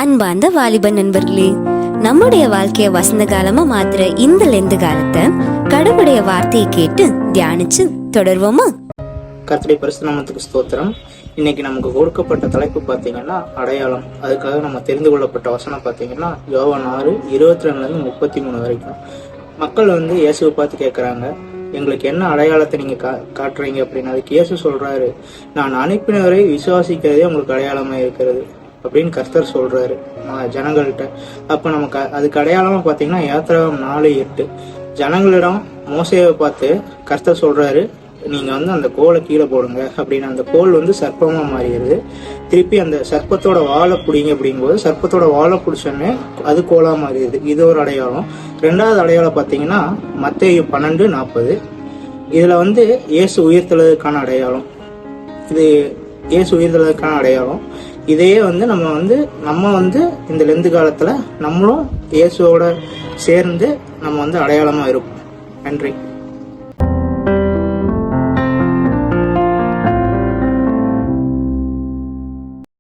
அன்பார்ந்த வாலிப நண்பர்களே, நம்முடைய வாழ்க்கைய வசந்த காலமா மாத்துற இந்த லெந்து காலத்தை கடவுளுடைய வார்த்தையை கேட்டு தியானிச்சு தொடர்வோமா? கர்த்தருடைய பரிசுத்த நாமத்துக்கு ஸ்தோத்திரம். இன்னைக்கு நமக்கு கொடுக்கப்பட்ட தலைப்பு பார்த்தீங்கன்னா அடையாளம். அதுக்காக நம்ம தெரிந்து கொள்ளப்பட்ட வசனம் பார்த்தீங்கன்னா யோவான் 6:22 33 வரைக்கும். மக்கள் இயேசுவை பார்த்து கேட்குறாங்க, எங்களுக்கு என்ன அடையாளத்தை நீங்க காட்டுறீங்க அப்படின்னு. அதுக்கு இயேசு சொல்றாரு, நான் அனுப்பினவரை விசுவாசிக்கிறதே உங்களுக்கு அடையாளமா இருக்கிறது அப்படின்னு கர்த்தர் சொல்றாரு ஜனங்கள்கிட்ட. அப்ப நமக்கு அதுக்கு அடையாளமா பாத்தீங்கன்னா யாத்திராகமம் 4:8 ஜனங்களிடம் மோசேவை பார்த்து கர்த்தர் சொல்றாரு, நீங்க அந்த கோலை கீழே போடுங்க அப்படின்னு. அந்த கோல் சர்ப்பமா மாறிடுது. திருப்பி அந்த சர்ப்பத்தோட வாழை பிடிங்க அப்படிங்கும்போது சர்ப்பத்தோட வாழை பிடிச்சோன்னே அது கோலா மாறிடுது. இது ஒரு அடையாளம். ரெண்டாவது அடையாளம் பார்த்தீங்கன்னா மத்தேயு 12:40 இதுல இயேசு உயிர்த்தெழுதலுக்கான அடையாளம். இது இயேசு உயிர்த்தெழுதலுக்கான அடையாளம். இதையே நம்ம இந்த லெந்து காலத்துல நம்மளும் இயேசுவோட சேர்ந்து நம்ம அடையாளமா இருப்போம். நன்றி.